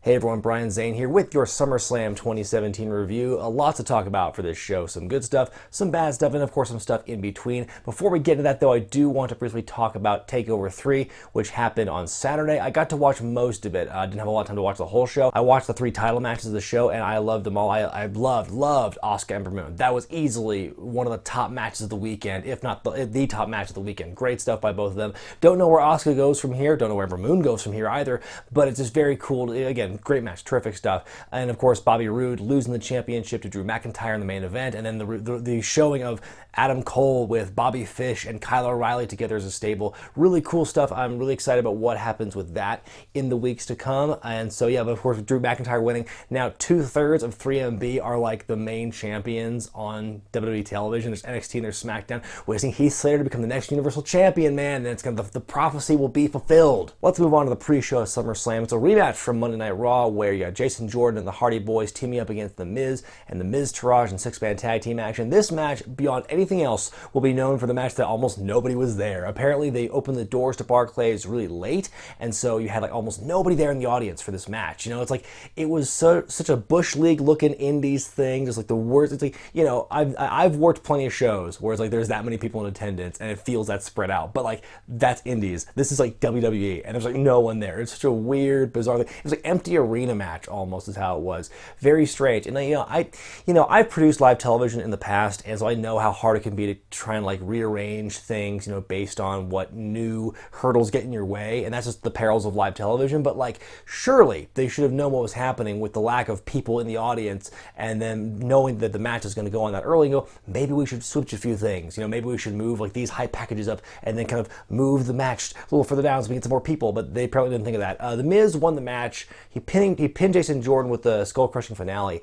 Hey everyone, Brian Zane here with your SummerSlam 2017 review. A lot to talk about for this show. Some good stuff, some bad stuff, and of course some stuff in between. Before we get to that though, I do want to briefly talk about TakeOver 3, which happened on Saturday. I got to watch most of it. I didn't have a lot of time to watch the whole show. I watched the 3 title matches of the show and I loved them all. I loved Asuka and Moon. That was easily one of the top matches of the weekend, if not the top match of the weekend. Great stuff by both of them. Don't know where Asuka goes from here. Don't know where Moon goes from here either, but it's just very cool. Again, great match, terrific stuff. And of course, Bobby Roode losing the championship to Drew McIntyre in the main event, and then the showing of Adam Cole with Bobby Fish and Kyle O'Reilly together as a stable. Really cool stuff. I'm really excited about what happens with that in the weeks to come. And so yeah, but of course, with Drew McIntyre winning, now 2/3 of 3MB are like the main champions on WWE television. There's NXT and there's SmackDown. We're seeing Heath Slater to become the next Universal Champion, man, and it's gonna, the prophecy will be fulfilled. Let's move on to the pre-show of SummerSlam. It's a rematch from Monday Night Raw, where you got Jason Jordan and the Hardy Boys teaming up against The Miz and the Miztourage in 6-man tag team action. This match, beyond anything else, will be known for the match that almost nobody was there. Apparently, they opened the doors to Barclays really late, and so you had like almost nobody there in the audience for this match. You know, it's like it was such a Bush League looking indies thing. Just like the worst. It's like, you know, I've worked plenty of shows where it's like there's that many people in attendance and it feels that spread out, but like that's indies. This is like WWE, and there's like no one there. It's such a weird, bizarre thing. It was like empty arena match almost is how it was. Very strange. And I've produced live television in the past, and so I know how hard it can be to try and like rearrange things, you know, based on what new hurdles get in your way, and that's just the perils of live television. But like, surely they should have known what was happening with the lack of people in the audience, and then knowing that the match is going to go on that early, and go, maybe we should switch a few things. You know, maybe we should move like these hype packages up, and then kind of move the match a little further down so we get some more people. But they probably didn't think of that. The Miz won the match. He pinned Jason Jordan with the skull-crushing finale,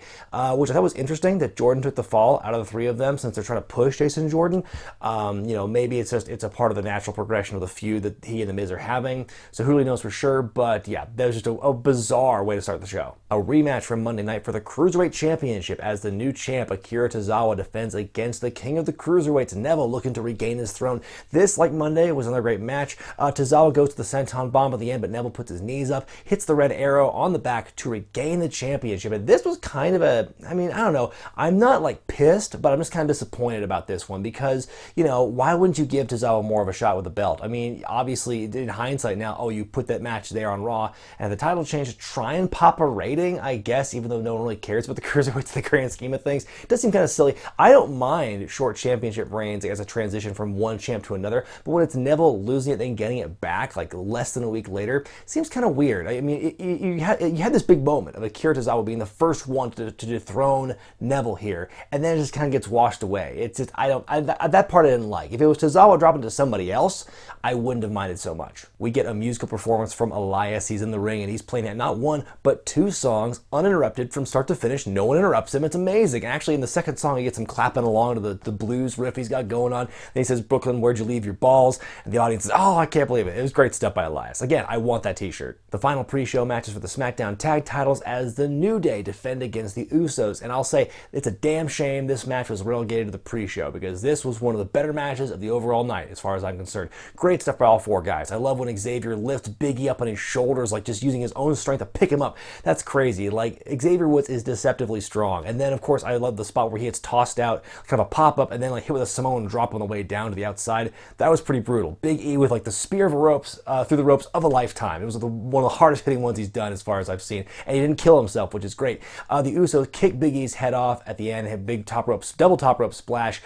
which I thought was interesting that Jordan took the fall out of the 3 of them, since they're trying to push Jason Jordan. You know, maybe it's a part of the natural progression of the feud that he and the Miz are having. So who really knows for sure? But yeah, that was just a bizarre way to start the show. A rematch from Monday night for the Cruiserweight Championship, as the new champ Akira Tozawa defends against the King of the Cruiserweights, Neville, looking to regain his throne. This, like Monday, was another great match. Tozawa goes to the senton bomb at the end, but Neville puts his knees up, hits the red arrow on the back to regain the championship. And this was kind of I don't know, I'm not like pissed, but I'm just kind of disappointed about this one, because, you know, why wouldn't you give Tozawa more of a shot with the belt? I mean, obviously, in hindsight now, oh, you put that match there on Raw, and the title change to try and pop a rating, I guess, even though no one really cares about the Cruiserweights in the grand scheme of things. It does seem kind of silly. I don't mind short championship reigns as a transition from one champ to another, but when it's Neville losing it, then getting it back like less than a week later, seems kind of weird. I mean, you had this big moment of Akira Tozawa being the first one to dethrone Neville here, and then it just kind of gets washed away. It's just, that part I didn't like. If it was Tozawa dropping to somebody else, I wouldn't have minded so much. We get a musical performance from Elias. He's in the ring and he's playing at not 1, but 2 songs uninterrupted from start to finish. No one interrupts him. It's amazing. Actually, in the second song, he gets him clapping along to the blues riff he's got going on. Then he says, "Brooklyn, where'd you leave your balls?" And the audience says, "Oh, I can't believe it." It was great stuff by Elias. Again, I want that t-shirt. The final pre-show matches for the SmackDown tag titles as the New Day defend against the Usos. And I'll say, it's a damn shame this match was relegated to the pre-show, because this was one of the better matches of the overall night, as far as I'm concerned. Great stuff by all 4 guys. I love when Xavier lifts Big E up on his shoulders, like just using his own strength to pick him up. That's crazy. Like, Xavier Woods is deceptively strong. And then, of course, I love the spot where he gets tossed out, kind of a pop-up, and then like hit with a Samoan drop on the way down to the outside. That was pretty brutal. Big E with like the spear of ropes through the ropes of a lifetime. It was one of the hardest hitting ones he's done as far as I've seen. And he didn't kill himself, which is great. The Usos kick Big E's head off at the end, have big double top rope splash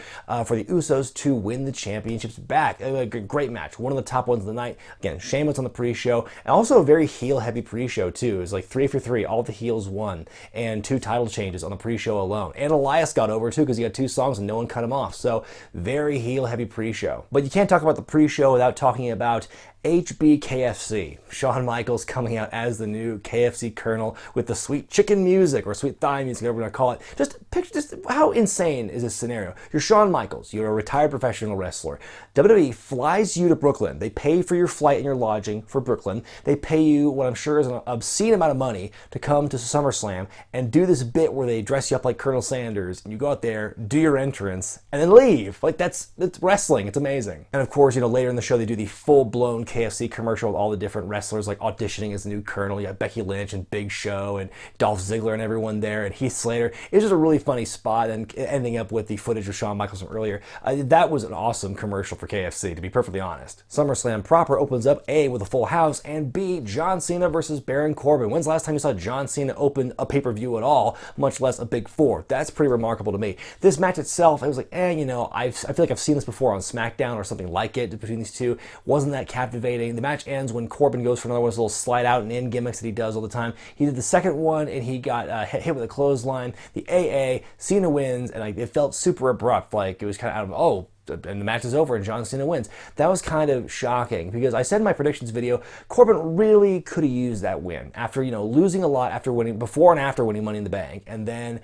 for the Usos to win the championships back. A great match. One of the top ones of the night. Again, Sheamus on the pre-show, and also a very heel-heavy pre-show too. It was like 3 for 3. All the heels won, and 2 title changes on the pre-show alone. And Elias got over too, because he had 2 songs and no one cut him off. So very heel-heavy pre-show. But you can't talk about the pre-show without talking about HBKFC. Shawn Michaels coming out as the new KFC Colonel with the sweet chicken music, or sweet thigh music, whatever you want to call it. Just picture, just how insane is this scenario? You're Shawn Michaels. You're a retired professional wrestler. WWE flies you to Brooklyn. They pay for your flight and your lodging for Brooklyn. They pay you what I'm sure is an obscene amount of money to come to SummerSlam and do this bit where they dress you up like Colonel Sanders, and you go out there, do your entrance, and then leave. Like, that's wrestling. It's amazing. And of course, you know, later in the show, they do the full-blown KFC commercial with all the different wrestlers like auditioning as the new Colonel. You got Becky Lynch and Big Show and Dolph Ziggler and everyone there, and Heath Slater. It was just a really funny spot, and ending up with the footage of Shawn Michaels from earlier. That was an awesome commercial for KFC, to be perfectly honest. SummerSlam proper opens up A, with a full house, and B, John Cena versus Baron Corbin. When's the last time you saw John Cena open a pay-per-view at all, much less a big four? That's pretty remarkable to me. This match itself, I was like, you know, I feel like I've seen this before on Smackdown or something like it between these two. Wasn't that captivating. The match ends when Corbin goes for another one of those little slide out and in gimmicks that he does all the time. He did the second one and he got hit with a clothesline. The AA, Cena wins, and it felt super abrupt. Like it was kind of out of, oh, and the match is over and John Cena wins. That was kind of shocking because I said in my predictions video, Corbin really could have used that win after, you know, losing a lot after winning, before and after winning Money in the Bank, and then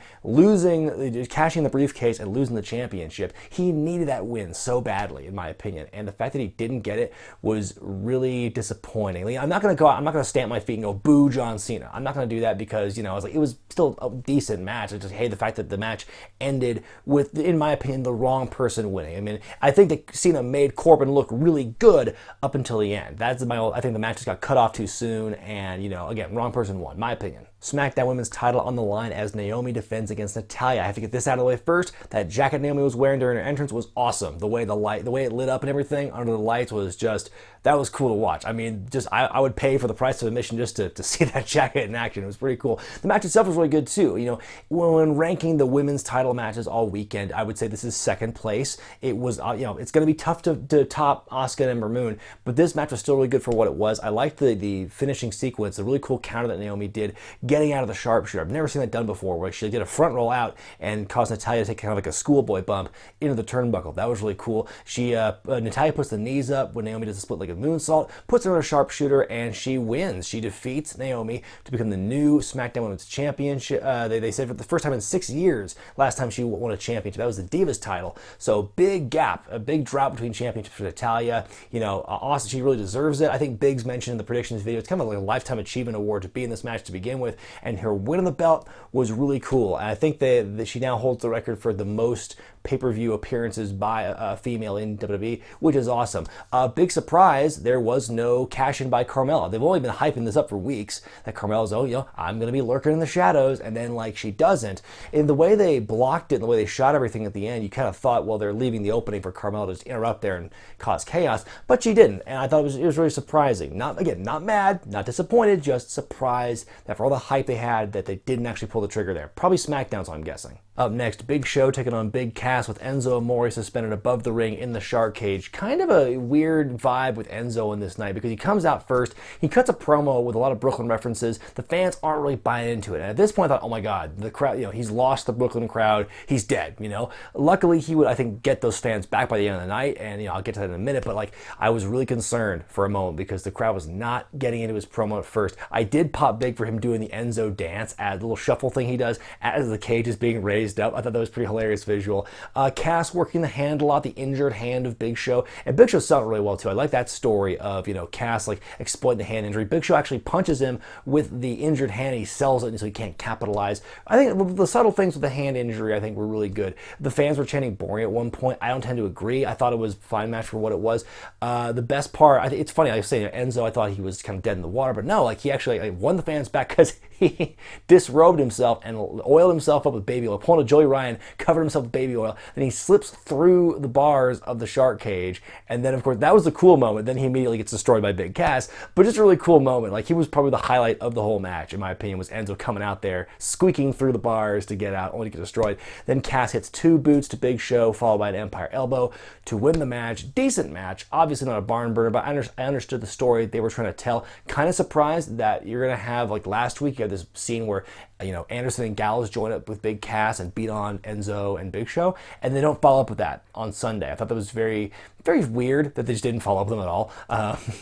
cashing the briefcase and losing the championship. He needed that win so badly, in my opinion, and the fact that he didn't get it was really disappointing. Like, I'm not going to stamp my feet and go, boo John Cena. I'm not going to do that because, you know, I was like, it was still a decent match. I just hate the fact that the match ended with, in my opinion, the wrong person winning. I mean, I think that Cena made Corbin look really good up until the end. I think the match just got cut off too soon, and, you know, again, wrong person won, my opinion. Smackdown Women's title on the line as Naomi defends against Natalya. I have to get this out of the way first. That jacket Naomi was wearing during her entrance was awesome. The way it lit up and everything under the lights was just, that was cool to watch. I mean, just I would pay for the price of admission just to see that jacket in action. It was pretty cool. The match itself was really good too. You know, when ranking the women's title matches all weekend, I would say this is second place. It was, you know, it's going to be tough to top Asuka and Ember Moon, but this match was still really good for what it was. I liked the finishing sequence, the really cool counter that Naomi did, getting out of the sharpshooter. I've never seen that done before, where she did a front roll out and caused Natalya to take kind of like a schoolboy bump into the turnbuckle. That was really cool. Natalya puts the knees up when Naomi does a split-legged moonsault, puts her in a sharpshooter, and she wins. She defeats Naomi to become the new SmackDown Women's Championship. They said for the first time in 6 years, last time she won a championship. That was the Divas title. So big gap, a big drop between championships for Natalya. You know, Austin, she really deserves it. I think Biggs mentioned in the predictions video, it's kind of like a lifetime achievement award to be in this match to begin with, and her win on the belt was really cool. And I think that she now holds the record for the most pay-per-view appearances by a female in WWE, which is awesome. Big surprise, there was no cash-in by Carmella. They've only been hyping this up for weeks, that Carmella's, oh, you know, I'm going to be lurking in the shadows, and then, like, she doesn't. In the way they blocked it, and the way they shot everything at the end, you kind of thought, well, they're leaving the opening for Carmella to just interrupt there and cause chaos, but she didn't, and I thought it was really surprising. Not mad, not disappointed, just surprised that for all the hype they had, that they didn't actually pull the trigger there. Probably SmackDown, so I'm guessing. Up next, Big Show taking on Big Cass with Enzo Amore suspended above the ring in the shark cage. Kind of a weird vibe with Enzo in this night because he comes out first, he cuts a promo with a lot of Brooklyn references. The fans aren't really buying into it. And at this point I thought, oh my God, the crowd, you know, he's lost the Brooklyn crowd, he's dead, you know. Luckily he would, I think, get those fans back by the end of the night, and, you know, I'll get to that in a minute, but like, I was really concerned for a moment because the crowd was not getting into his promo at first. I did pop big for him doing the Enzo dance, the little shuffle thing he does as the cage is being raised up. I thought that was a pretty hilarious visual. Cass working the hand a lot, the injured hand of Big Show, and Big Show sounded really well too. I like that story of, you know, Cass like exploiting the hand injury. Big Show actually punches him with the injured hand, he sells it so he can't capitalize. I think the subtle things with the hand injury I think were really good. The fans were chanting boring at one point. I don't tend to agree. I thought it was a fine match for what it was. The best part, I think it's funny, I was saying Enzo, I thought he was kind of dead in the water, but no, like he actually won the fans back because he disrobed himself and oiled himself up with baby oil, pulling a Joey Ryan, covered himself with baby oil, then he slips through the bars of the shark cage, and then of course that was the cool moment. Then he immediately gets destroyed by Big Cass, but just a really cool moment. Like he was probably the highlight of the whole match, in my opinion, was Enzo coming out there, squeaking through the bars to get out, only to get destroyed. Then Cass hits 2 boots to Big Show, followed by an Empire Elbow to win the match. Decent match, obviously not a barn burner, but I understood the story they were trying to tell. Kind of surprised that you're gonna have, like last week, you have this scene where, you know, Anderson and Gallows join up with Big Cass and beat on Enzo and Big Show, and they don't follow up with that on Sunday. I thought that was very, very weird that they just didn't follow up with them at all.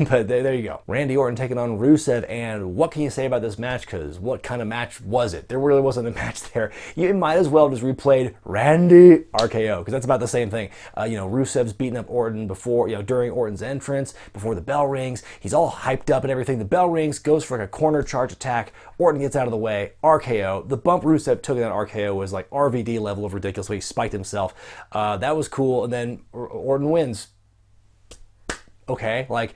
But there you go. Randy Orton taking on Rusev, and what can you say about this match? Because what kind of match was it? There really wasn't a match there. You might as well just replayed Randy RKO, because that's about the same thing. You know, Rusev's beating up Orton before, you know, during Orton's entrance, before the bell rings. He's all hyped up and everything. The bell rings, goes for like a corner charge attack. Orton gets out of the way. RKO. The bump Rusev took in that RKO was like RVD level of ridiculous, so he spiked himself. That was cool, and then Orton wins. okay? Like,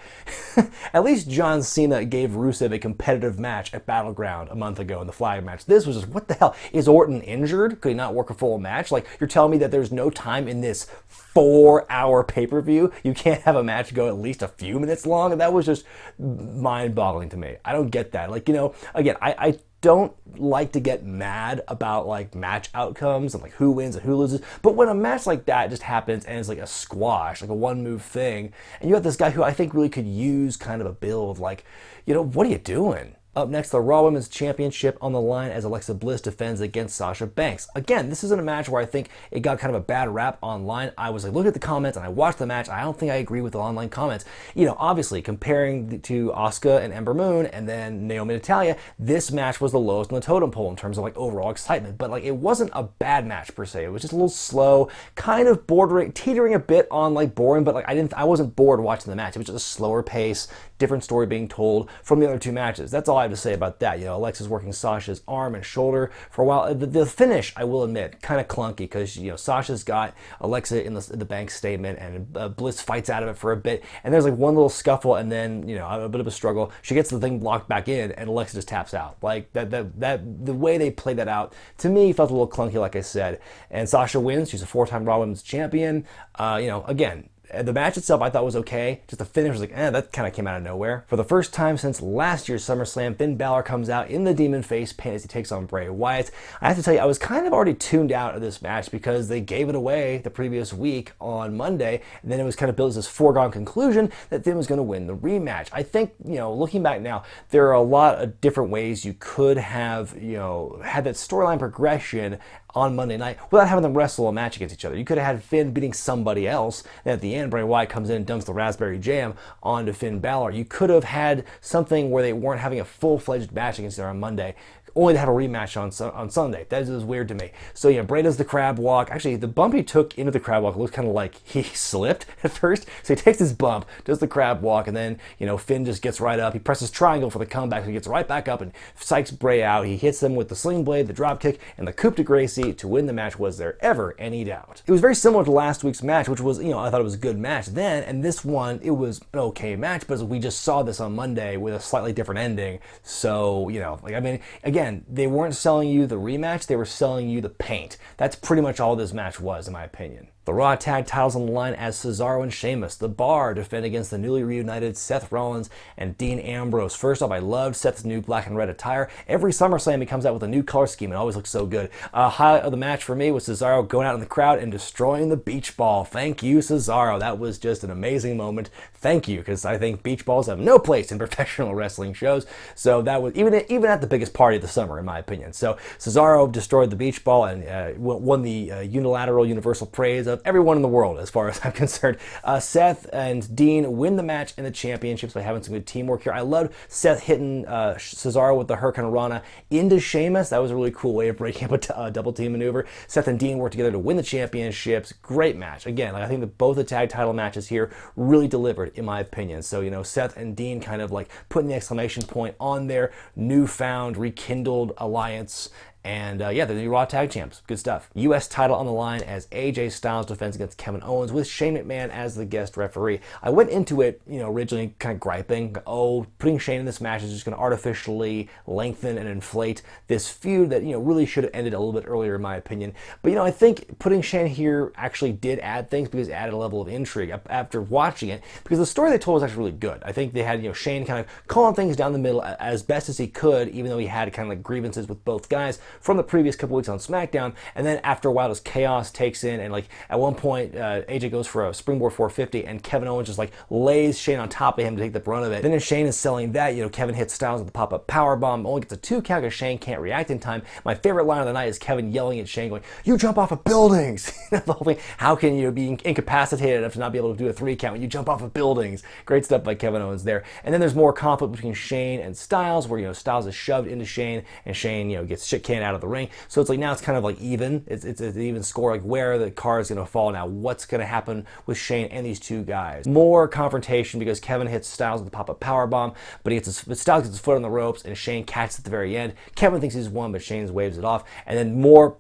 at least John Cena gave Rusev a competitive match at Battleground a month ago in the flag match. This was just, what the hell? Is Orton injured? Could he not work a full match? Like, you're telling me that there's no time in this 4-hour pay-per-view? You can't have a match go at least a few minutes long? That was just mind-boggling to me. I don't get that. Like, you know, again, I don't like to get mad about like match outcomes and like who wins and who loses, but when a match like that just happens and it's like a squash, like a one-move thing, and you have this guy who I think really could use kind of a build, like, you know, what are you doing? Up next, the Raw Women's Championship on the line as Alexa Bliss defends against Sasha Banks. Again, this isn't a match where I think it got kind of a bad rap online. I was like, looking at the comments and I watched the match. I don't think I agree with the online comments. You know, obviously, comparing to Asuka and Ember Moon and then Naomi and Natalya, this match was the lowest on the totem pole in terms of like overall excitement. But like, it wasn't a bad match per se. It was just a little slow, kind of bordering, teetering a bit on like boring, but like I wasn't bored watching the match. It was just a slower pace, different story being told from the other two matches. That's all I have to say about that. You know, Alexa's working Sasha's arm and shoulder for a while. The finish, I will admit, kind of clunky because, you know, Sasha's got Alexa in the bank statement and Bliss fights out of it for a bit. And there's like one little scuffle and then, you know, a bit of a struggle. She gets the thing blocked back in and Alexa just taps out. Like the way they played that out, to me, felt a little clunky, like I said. And Sasha wins. She's a 4-time Raw Women's Champion. You know, again, the match itself I thought was okay. Just the finish was like, that kind of came out of nowhere. For the first time since last year's SummerSlam, Finn Balor comes out in the Demon Face paint as he takes on Bray Wyatt. I have to tell you, I was kind of already tuned out of this match because they gave it away the previous week on Monday, and then it was kind of built as this foregone conclusion that Finn was going to win the rematch. I think, you know, looking back now, there are a lot of different ways you could have, you know, had that storyline progression on Monday night without having them wrestle a match against each other. You could have had Finn beating somebody else, and at the end, Bray Wyatt comes in and dumps the raspberry jam onto Finn Balor. You could have had something where they weren't having a full-fledged match against each other on Monday, only to have a rematch on Sunday. That is weird to me. So yeah, Bray does the crab walk. Actually, the bump he took into the crab walk looks kind of like he slipped at first. So he takes his bump, does the crab walk, and then, you know, Finn just gets right up. He presses triangle for the comeback, so he gets right back up and psychs Bray out. He hits him with the sling blade, the drop kick, and the coup de grace to win the match. Was there ever any doubt? It was very similar to last week's match, which was, you know, I thought it was a good match then, and this one, it was an okay match, but we just saw this on Monday with a slightly different ending. So, you know, like, I mean, again, they weren't selling you the rematch, they were selling you the paint. That's pretty much all this match was, in my opinion. The Raw Tag titles on the line as Cesaro and Sheamus. The Bar defend against the newly reunited Seth Rollins and Dean Ambrose. First off, I loved Seth's new black and red attire. Every SummerSlam he comes out with a new color scheme. It always looks so good. Highlight of the match for me was Cesaro going out in the crowd and destroying the beach ball. Thank you, Cesaro. That was just an amazing moment. Thank you, because I think beach balls have no place in professional wrestling shows. So that was, even at the biggest party of the summer, in my opinion. So Cesaro destroyed the beach ball and won the unilateral universal praise of everyone in the world, as far as I'm concerned. Seth and Dean win the match and the championships by having some good teamwork here. I loved Seth hitting Cesaro with the Hurricane Rana into Sheamus. That was a really cool way of breaking up a double team maneuver. Seth and Dean worked together to win the championships. Great match. Again, I think that both the tag title matches here really delivered, in my opinion. So, you know, Seth and Dean kind of like putting the exclamation point on their newfound, rekindled alliance. And yeah, they're the Raw Tag Champs. Good stuff. U.S. title on the line as AJ Styles defends against Kevin Owens with Shane McMahon as the guest referee. I went into it, you know, originally kind of griping, oh, putting Shane in this match is just going to artificially lengthen and inflate this feud that, you know, really should have ended a little bit earlier, in my opinion. But, you know, I think putting Shane here actually did add things because it added a level of intrigue after watching it, because the story they told was actually really good. I think they had, you know, Shane kind of calling things down the middle as best as he could, even though he had kind of like grievances with both guys from the previous couple weeks on Smackdown. And then after a while, this chaos takes in, and like at one point, AJ goes for a springboard 450, and Kevin Owens just like lays Shane on top of him to take the brunt of it. Then as Shane is selling that, you know, Kevin hits Styles with the pop-up powerbomb, only gets a 2 count because Shane can't react in time. My favorite line of the night is Kevin yelling at Shane, going, "You jump off of buildings!" The whole thing. How can you be incapacitated enough to not be able to do a 3 count when you jump off of buildings? Great stuff by Kevin Owens there. And then there's more conflict between Shane and Styles, where, you know, Styles is shoved into Shane, and Shane, you know, gets shit canned out of the ring. So it's like now it's kind of like even. It's an even score, like where the car is going to fall now. What's going to happen with Shane and these two guys? More confrontation because Kevin hits Styles with the pop-up powerbomb, but Styles gets his foot on the ropes, and Shane catches at the very end. Kevin thinks he's won, but Shane waves it off. And then more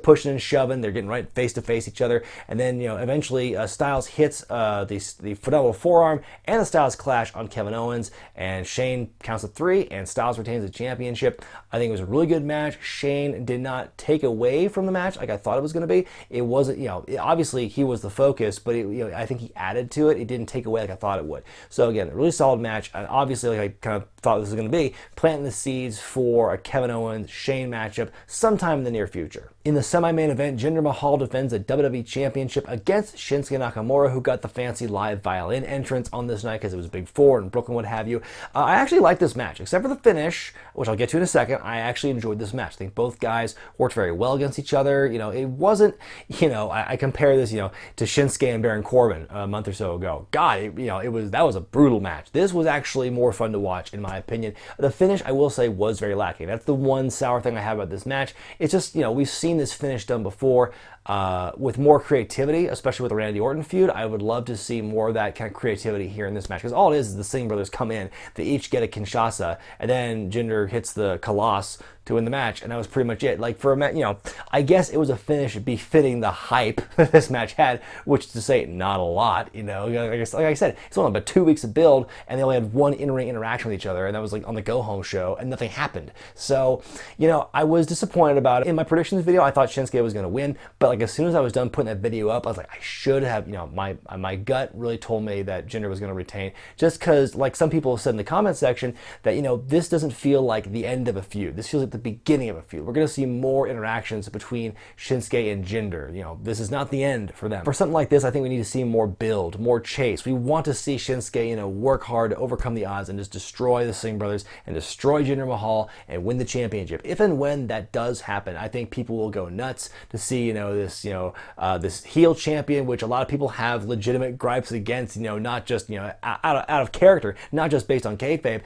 pushing and shoving. They're getting right face to face each other, and then eventually Styles hits the phenomenal forearm, and the Styles clash on Kevin Owens, and Shane counts to 3, and Styles retains the championship. I think it was a really good match. Shane did not take away from the match like I thought it was going to be. It wasn't, obviously he was the focus, but I think he added to it. It didn't take away like I thought it would. So again, a really solid match, and obviously like I kind of thought this was going to be, planting the seeds for a Kevin Owens Shane matchup sometime in the near future. In the semi-main event, Jinder Mahal defends the WWE Championship against Shinsuke Nakamura, who got the fancy live violin entrance on this night because it was Big Four and Brooklyn, what have you. I actually liked this match, except for the finish, which I'll get to in a second. I actually enjoyed this match. I think both guys worked very well against each other. It wasn't, I compare this, to Shinsuke and Baron Corbin a month or so ago. God, that was a brutal match. This was actually more fun to watch, in my opinion. The finish, I will say, was very lacking. That's the one sour thing I have about this match. It's just, we've seen this finish done before with more creativity, especially with the Randy Orton feud. I would love to see more of that kind of creativity here in this match, because all it is the Singh brothers come in, they each get a Kinshasa, and then Jinder hits the Kalash to win the match, and that was pretty much it. Like for a match, I guess it was a finish befitting the hype that this match had, which is to say, not a lot. Like I said, it's only about 2 weeks of build, and they only had one in-ring interaction with each other, and that was like on the go-home show, and nothing happened. So, I was disappointed about it. In my predictions video, I thought Shinsuke was going to win, but like as soon as I was done putting that video up, I was like, I should have. My gut really told me that Jinder was going to retain, just because, like some people have said in the comment section, that this doesn't feel like the end of a feud. This feels like the beginning of a feud. We're going to see more interactions between Shinsuke and Jinder. This is not the end for them. For something like this, I think we need to see more build, more chase. We want to see Shinsuke, work hard to overcome the odds and just destroy the Singh brothers and destroy Jinder Mahal and win the championship. If and when that does happen, I think people will go nuts to see, this heel champion, which a lot of people have legitimate gripes against, not just, out of character, not just based on kayfabe.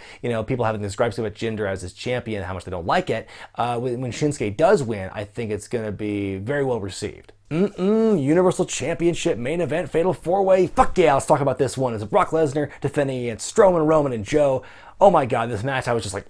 People having these gripes about Jinder as his champion, how much they don't like it. When Shinsuke does win, I think it's going to be very well received. Universal Championship main event, Fatal 4-Way. Fuck yeah, let's talk about this one. It's Brock Lesnar defending against Strowman, Roman, and Joe. Oh my God, this match, I was just like,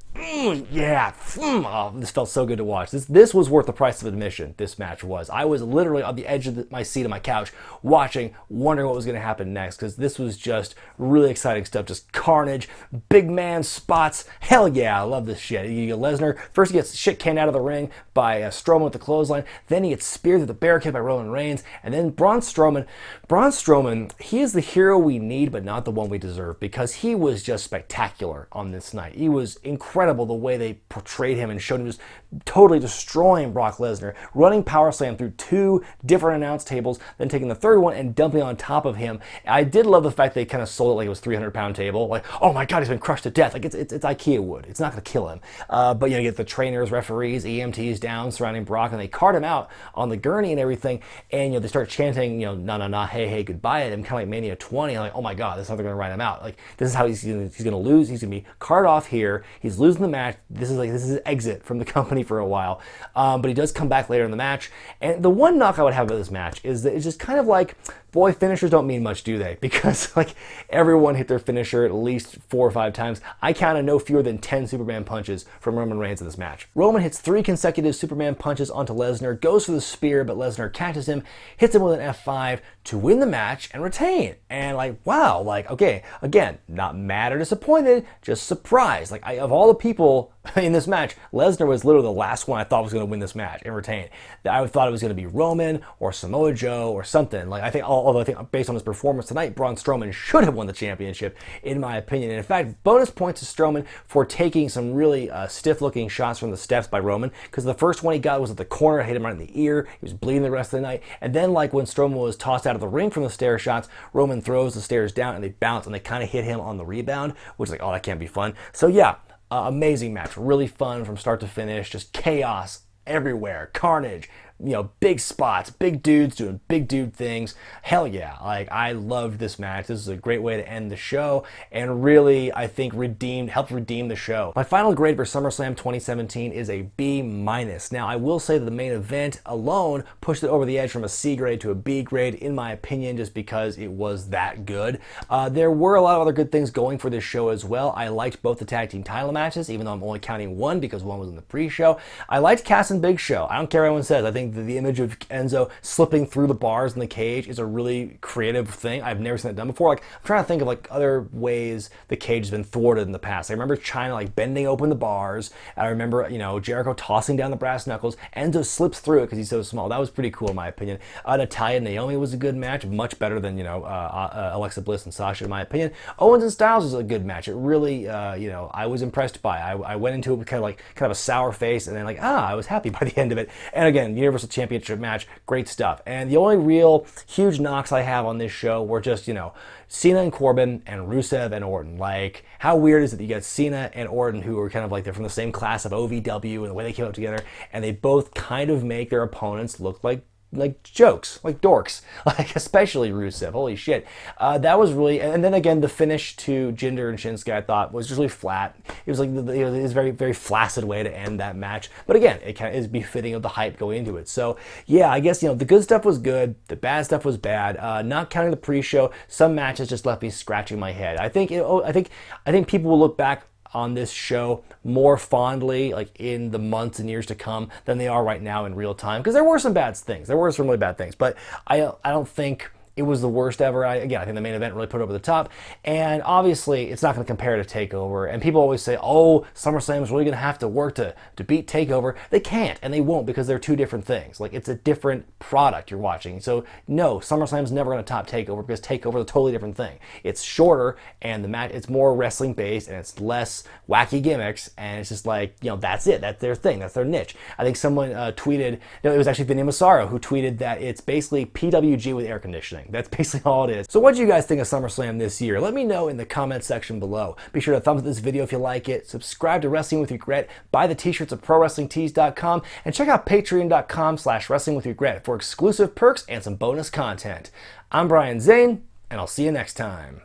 yeah. Oh, this felt so good to watch. This was worth the price of admission, this match was. I was literally on the edge of my seat on my couch watching, wondering what was going to happen next, because this was just really exciting stuff. Just carnage, big man spots. Hell yeah, I love this shit. You get Lesnar, first he gets shit canned out of the ring by Strowman with the clothesline, then he gets speared through the barricade by Roman Reigns, and then Braun Strowman, he is the hero we need, but not the one we deserve, because he was just spectacular on this night. He was incredible the way they portrayed him and showed him just totally destroying Brock Lesnar, running power slam through 2 different announce tables, then taking the third one and dumping on top of him. I did love the fact they kind of sold it like it was a 300-pound table. Like, oh my God, he's been crushed to death. Like it's IKEA wood. It's not going to kill him. But you get the trainers, referees, EMTs down surrounding Brock, and they cart him out on the gurney and everything. And they start chanting, nah, nah, nah, hey, hey, goodbye at him, kind of like Mania 20. I'm like, oh my God, this is how they're going to write him out. Like this is how he's going to lose. He's going to be carted off here. He's losing the match. This is his exit from the company for a while. But he does come back later in the match. And the one knock I would have about this match is that it's just kind of like, boy, finishers don't mean much, do they? Because like everyone hit their finisher at least 4 or 5 times. I counted no fewer than 10 Superman punches from Roman Reigns in this match. Roman hits 3 consecutive Superman punches onto Lesnar, goes for the spear, but Lesnar catches him, hits him with an F5 to win the match and retain. And like, wow, like, okay, again, not mad or disappointed, just surprised. Like, of all the people in this match, Lesnar was literally the last one I thought was going to win this match and retain. I thought it was going to be Roman or Samoa Joe or something. Like, although I think based on his performance tonight, Braun Strowman should have won the championship, in my opinion. And in fact, bonus points to Strowman for taking some really stiff-looking shots from the steps by Roman, because the first one he got was at the corner, hit him right in the ear. He was bleeding the rest of the night. And then, like, when Strowman was tossed out of the ring from the stair shots, Roman throws the stairs down and they bounce and they kind of hit him on the rebound, which is like, oh, that can't be fun. So yeah, amazing match, really fun from start to finish, just chaos everywhere, carnage, big spots, big dudes doing big dude things. Hell yeah, like I loved this match. This is a great way to end the show and really, I think, helped redeem the show. My final grade for SummerSlam 2017 is a B-. Now, I will say that the main event alone pushed it over the edge from a C grade to a B grade, in my opinion, just because it was that good. There were a lot of other good things going for this show as well. I liked both the tag team title matches, even though I'm only counting one because one was in the pre-show. I liked Cass and Big Show. I don't care what anyone says. I think think that the image of Enzo slipping through the bars in the cage is a really creative thing. I've never seen it done before. Like, I'm trying to think of like other ways the cage has been thwarted in the past. I remember China like bending open the bars. I remember, you know, Jericho tossing down the brass knuckles. Enzo slips through it because he's so small. That was pretty cool in my opinion. Natalya and Naomi was a good match, much better than, you know, Alexa Bliss and Sasha in my opinion. Owens and Styles was a good match. It really, you know, I was impressed by. I went into it with kind of a sour face, and then like, I was happy by the end of it. And again, Universal Championship match, great stuff. And the only real huge knocks I have on this show were just, you know, Cena and Corbin and Rusev and Orton. Like, how weird is it that you got Cena and Orton, who are kind of like, they're from the same class of OVW and the way they came up together, and they both kind of make their opponents look like jokes, like dorks, like especially Rusev. Holy shit. That was really, and then again, the finish to Jinder and Shinsuke, I thought was just really flat. It was like, it was a very, very flaccid way to end that match. But again, it kind of is befitting of the hype going into it. So yeah, I guess, you know, the good stuff was good, the bad stuff was bad. Not counting the pre-show, some matches just left me scratching my head. I think people will look back on this show more fondly, like in the months and years to come, than they are right now in real time. Because there were some bad things. There were some really bad things. But I don't think it was the worst ever. I think the main event really put it over the top. And obviously, it's not going to compare to TakeOver. And people always say, oh, SummerSlam is really going to have to work to beat TakeOver. They can't, and they won't, because they're two different things. Like, it's a different product you're watching. So, no, SummerSlam's never going to top TakeOver, because TakeOver is a totally different thing. It's shorter, and the match, it's more wrestling-based, and it's less wacky gimmicks, and it's just like, you know, that's it. That's their thing. That's their niche. I think someone tweeted, no, it was actually Vinny Massaro who tweeted that it's basically PWG with air conditioning. That's basically all it is. So what do you guys think of SummerSlam this year? Let me know in the comment section below. Be sure to thumbs up this video if you like it, subscribe to Wrestling with Regret, buy the t-shirts at ProWrestlingTees.com, and check out Patreon.com/WrestlingWithRegret for exclusive perks and some bonus content. I'm Brian Zane, and I'll see you next time.